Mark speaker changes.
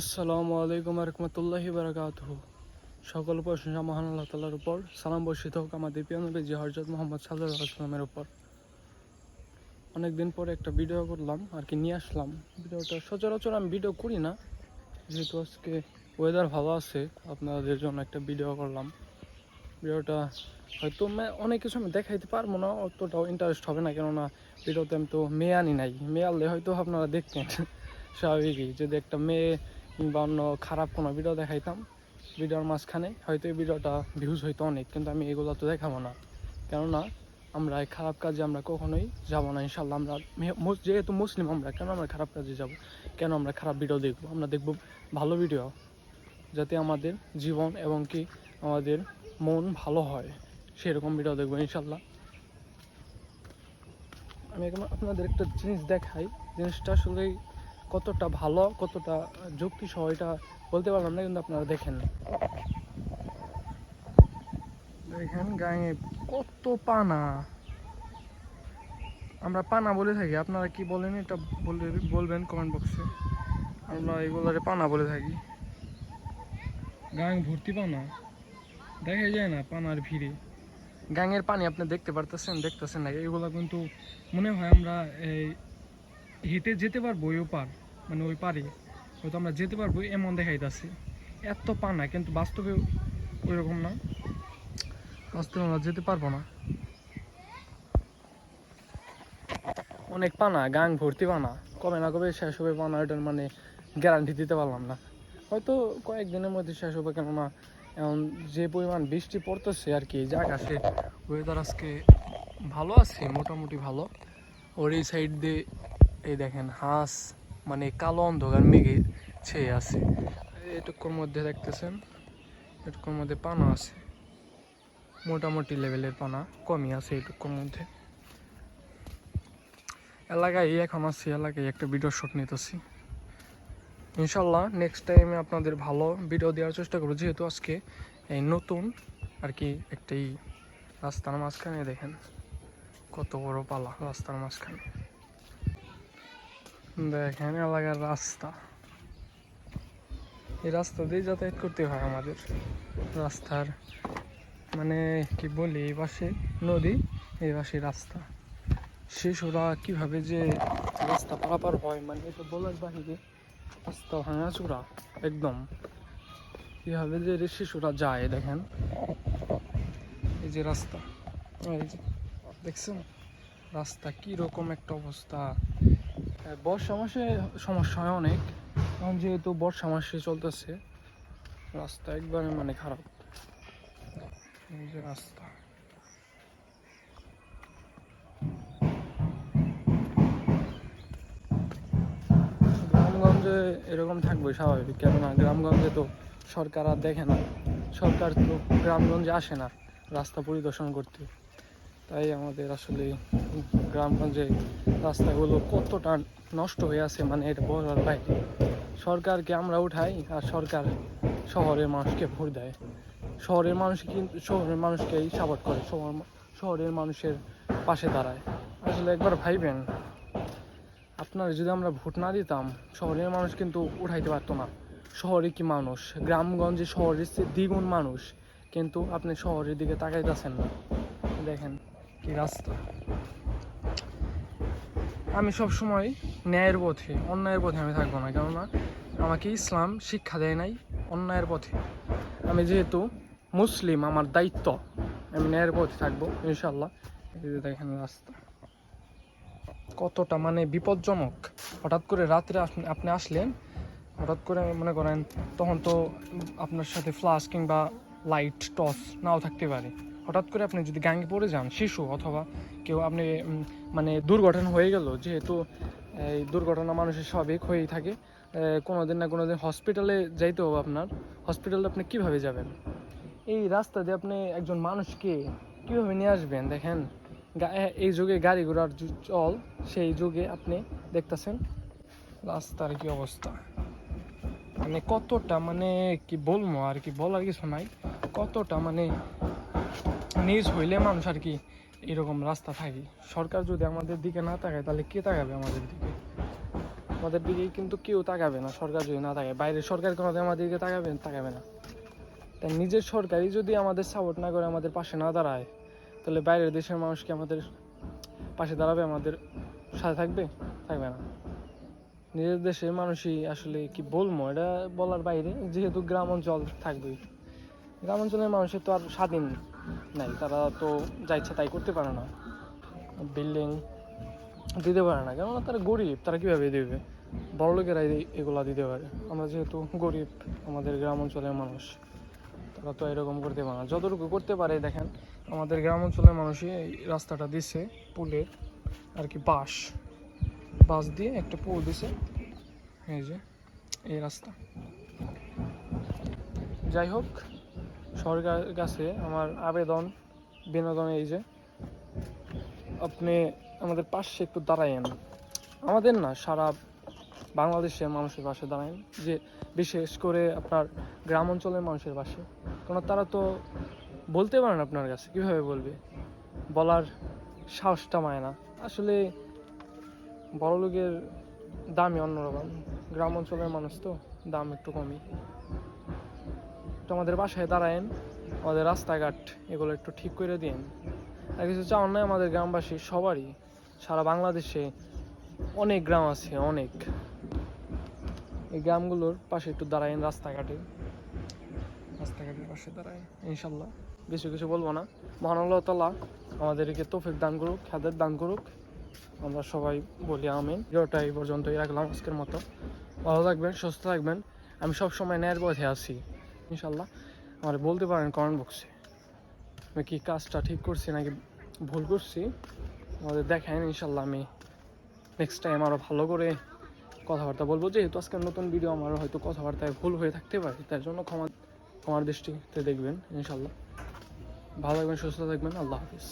Speaker 1: আসসালামু আলাইকুম রহমতুল্লাহি বারাকাতুহু। সকল প্রশংসা মহান আল্লাহ তাআলার উপর, সালাম বর্ষিত হোক আমাদের প্রিয় নবী হযরত মুহাম্মদ সাল্লাল্লাহু আলাইহি ওয়াসাল্লামের উপর। অনেকদিন পরে একটা ভিডিও করলাম আর কি, নিয়ে আসলাম। ভিডিওটা সচরাচর আমি ভিডিও করি না, যেহেতু আজকে ওয়েদার ভালো আছে, আপনাদের জন্য একটা ভিডিও করলাম। ভিডিওটা হয়তো অনেক কিছু আমি দেখাইতে পারবো না, অতটাও ইন্টারেস্ট হবে না, কেননা ভিডিওতে আমি তো মেয়ে আনি নাই। মেয়ে আনলে হয়তো আপনারা দেখতেন স্বাভাবিকই, যদি একটা মেয়ে কিংবা অন্য খারাপ কোনো ভিডিও দেখাইতাম ভিডিওর মাঝখানে, হয়তো এই ভিডিওটা ভিউজ হইতো অনেক, কিন্তু আমি এগুলো তো দেখাবো না। কেননা আমরা এই খারাপ কাজে আমরা কখনোই যাব না ইনশাল্লাহ। আমরা যেহেতু মুসলিম, আমরা কেন আমরা খারাপ কাজে যাব, কেন আমরা খারাপ ভিডিও দেখবো? আমরা দেখবো ভালো ভিডিও, যাতে আমাদের জীবন এবং কি আমাদের মন ভালো হয়, সেরকম ভিডিও দেখবো ইনশাল্লাহ। আমি এখন আপনাদের একটা জিনিস দেখাই, জিনিসটা আসলে কতটা ভালো, কতটা যুক্তিসহ এটা বলতে পারলাম না, কিন্তু আপনারা দেখেন। দেখেন গায়ে কত পানা, আমরা পানা বলে থাকি, আপনারা কি বলেন এটা বলবেন কমেন্ট বক্সে। আমরা এগুলারে পানা বলে থাকি। গাং ভর্তি পানা, দেখা যায় না পানার ভিড়ে। গাঙের পানি আপনি দেখতেছেন না? এগুলো কিন্তু মনে হয় আমরা হেঁটে যেতে পারবো ওই পার, মানে ওই পারে হয়তো আমরা যেতে পারবো এমন দেখাইতেছে। এত পানা, কিন্তু বাস্তবে ওই রকম না, বাস্তবে আমরা যেতে পারবো না। অনেক পানা, গাং ভর্তি পানা, কবে না কবে শেষ হবে পানা, এটার মানে গ্যারান্টি দিতে পারলাম না। হয়তো কয়েকদিনের মধ্যে শেষ হবে, কেননা এখন যে পরিমাণ বৃষ্টি পড়তেছে আর কি, যাক আসে ওয়েদার আজকে ভালো আছে, মোটামুটি ভালো। ওর এই সাইড দিয়ে এই দেখেন হাঁস, মানে কালো অন্ধকার মেঘে ছেয়ে আছে। এটুকুর মধ্যে দেখতেছেন, এটুকুর মধ্যে পানা আছে, মোটামুটি লেভেলের পানা, কমই আছে এটুকুর মধ্যে। এলাকায় এখন আছি, এলাকায় একটা ভিডিও শুট নিতেছি। ইনশাল্লাহ নেক্সট টাইমে আপনাদের ভালো ভিডিও দেওয়ার চেষ্টা করবো, যেহেতু আজকে এই নতুন আর কি একটি রাস্তার মাঝখানে দেখেন কত বড় পালা, রাস্তার মাঝখানে দেখেন এলাকার রাস্তা। এই রাস্তা দিয়ে যাতায়াত করতে হয় আমাদের। রাস্তার মানে কি বলি, এই পাশে নদী, এই পাশে রাস্তা। শিশুরা কিভাবে যে রাস্তা পারাপার হয়, মানে এটা বলার বাহিরে। রাস্তা ভাঙাচোরা একদম, কিভাবে যে শিশুরা যায় দেখেন। এই যে রাস্তা, এই যে দেখছেন রাস্তা কিরকম একটা অবস্থা। বর্ষা মাসে সমস্যা হয় অনেক, এখন যেহেতু বর্ষা মাসে চলতেছে, রাস্তা একবারে মানে খারাপ। এই যে রাস্তা, গ্রামগঞ্জে এরকম থাকবে স্বাভাবিক, কেননা গ্রামগঞ্জে তো সরকার আর দেখে না, সরকার তো গ্রামগঞ্জে আসে না রাস্তা পরিদর্শন করতে। তাই আমাদের আসলে গ্রামগঞ্জে রাস্তাগুলো কতটা নষ্ট হয়ে আছে, মানে এটা বলার বাইরে। সরকারকে আমরা উঠাই আর সরকার শহরের মানুষকে ভোট দেয়। শহরের মানুষ কিন্তু শহরের মানুষকেই সাপোর্ট করে, শহরের মানুষের পাশে দাঁড়ায়। আসলে একবার ভাইবেন, আপনারা যদি আমরা ভোট না দিতাম, শহরের মানুষ কিন্তু উঠাইতে পারতো না। শহরে কি মানুষ, গ্রামগঞ্জে শহরের দ্বিগুণ মানুষ, কিন্তু আপনি শহরের দিকে তাকাইতেছেন না। দেখেন কি রাস্তা। আমি সব সময় ন্যায়ের পথে, অন্যায়ের পথে আমি থাকবো না, কেননা আমাকে ইসলাম শিক্ষা দেয় নাই অন্যায়ের পথে। আমি যেহেতু মুসলিম, আমার দায়িত্ব আমি ন্যায়ের পথে থাকবো ইনশাল্লাহ। দেখেন রাস্তা কতটা মানে বিপজ্জনক। হঠাৎ করে রাত্রে আপনি আসলেন, হঠাৎ করে মনে করেন, তখন তো আপনার সাথে ফ্ল্যাশ কিংবা লাইট টর্চ নাও থাকতে পারে। হঠাৎ করে আপনি যদি গাঙে পড়ে যান, শিশু অথবা কেউ, আপনি মানে দুর্ঘটনা হয়ে গেল, যেহেতু এই দুর্ঘটনা মানুষের স্বাভাবিক হয়েই থাকে, কোনো দিন না কোনো দিন হসপিটালে যাইতে হবে আপনার। হসপিটালে আপনি কীভাবে যাবেন? এই রাস্তা দিয়ে আপনি একজন মানুষকে কীভাবে নিয়ে আসবেন? দেখেন এই যুগে গাড়ি ঘোড়ার চল, সেই যুগে আপনি দেখতেছেন রাস্তার কি অবস্থা, মানে কতটা মানে কি বলবো, আর কি বলার কিছু নাই। কতটা মানে নিজ হইলে মানুষ আর কি এরকম রাস্তা থাকি। সরকার যদি আমাদের দিকে না তাকায়, তাহলে কে তাকাবে আমাদের দিকে? আমাদের দিকে কিন্তু কেউ তাকাবে না, সরকার যদি না তাকায়। বাইরের সরকার কোনো আমাদের দিকে তাকাবে না। তাই নিজের সরকারই যদি আমাদের সাপোর্ট না করে, আমাদের পাশে না দাঁড়ায়, তাহলে বাইরের দেশের মানুষ কি আমাদের পাশে দাঁড়াবে, আমাদের সাথে থাকবে? থাকবে না। নিজের দেশের মানুষই আসলে কি বলবো, এটা বলার বাইরে। যেহেতু গ্রাম অঞ্চল থাকবেই, গ্রাম অঞ্চলের মানুষের তো আর স্বাধীন নাই, তারা তো যা ইচ্ছা তাই করতে পারে না, বিল্ডিং দিতে পারে না, কেননা তারা গরিব। তারা কীভাবে দেবে? বড় লোকেরা এগুলা দিতে পারে। আমরা যেহেতু গরিব, আমাদের গ্রাম অঞ্চলের মানুষ, তারা তো এরকম করতে পারে না। যতটুকু করতে পারে, দেখেন আমাদের গ্রাম অঞ্চলের মানুষই এই রাস্তাটা দিছে, পুলের আর কি, বাঁশ দিয়ে একটা পুল দিছে, এই যে এই রাস্তা। যাই হোক, সরকারের কাছে আমার আবেদন, বিনোদন, এই যে আপনি আমাদের পাশে একটু দাঁড়ায়েন, আমাদের না, সারা বাংলাদেশের মানুষের পাশে দাঁড়ায়েন, যে বিশেষ করে আপনার গ্রাম অঞ্চলের মানুষের পাশে। কারণ তারা তো বলতে পারে না আপনার কাছে, কীভাবে বলবে? বলার সাহসটা পায় না। আসলে বড় লোকের দামই অন্যরকম, গ্রাম অঞ্চলের মানুষ তো দাম একটু কমই। তো আমাদের বাসায় দাঁড়ায়েন, আমাদের রাস্তাঘাট এগুলো একটু ঠিক করে দিন। আর কিছু চাওয়ার নয়, আমাদের গ্রামবাসী সবারই, সারা বাংলাদেশে অনেক গ্রাম আছে, অনেক। এই গ্রামগুলোর পাশে একটু দাঁড়ায়েন, রাস্তাঘাটের পাশে দাঁড়ায়, ইনশাল্লাহ। কিছু বলবো না। মহান আল্লাহ তাআলা আমাদেরকে তৌফিক দান করুক, হেদায়েত দান করুক, আমরা সবাই বলি আমিন। ভিডিওটা এই পর্যন্তই রাখলাম আজকের মতো। ভালো থাকবেন, সুস্থ থাকবেন। আমি সবসময় ন্যায়ের পথে আছি, ইনশাল্লাহ। আমার বলতে পারেন কমেন্ট বক্সে আমি কি কাজটা ঠিক করছি নাকি ভুল করছি, আমাদের দেখায়। ইনশাল্লাহ আমি নেক্সট টাইম আরও ভালো করে কথাবার্তা বলবো। যেহেতু আজকের নতুন ভিডিও, আমার হয়তো কথাবার্তায় ভুল হয়ে থাকতে পারে, তার জন্য ক্ষমার দৃষ্টিতে দেখবেন, ইনশাল্লাহ। ভালো থাকবেন, সুস্থ থাকবেন। আল্লাহ হাফিজ।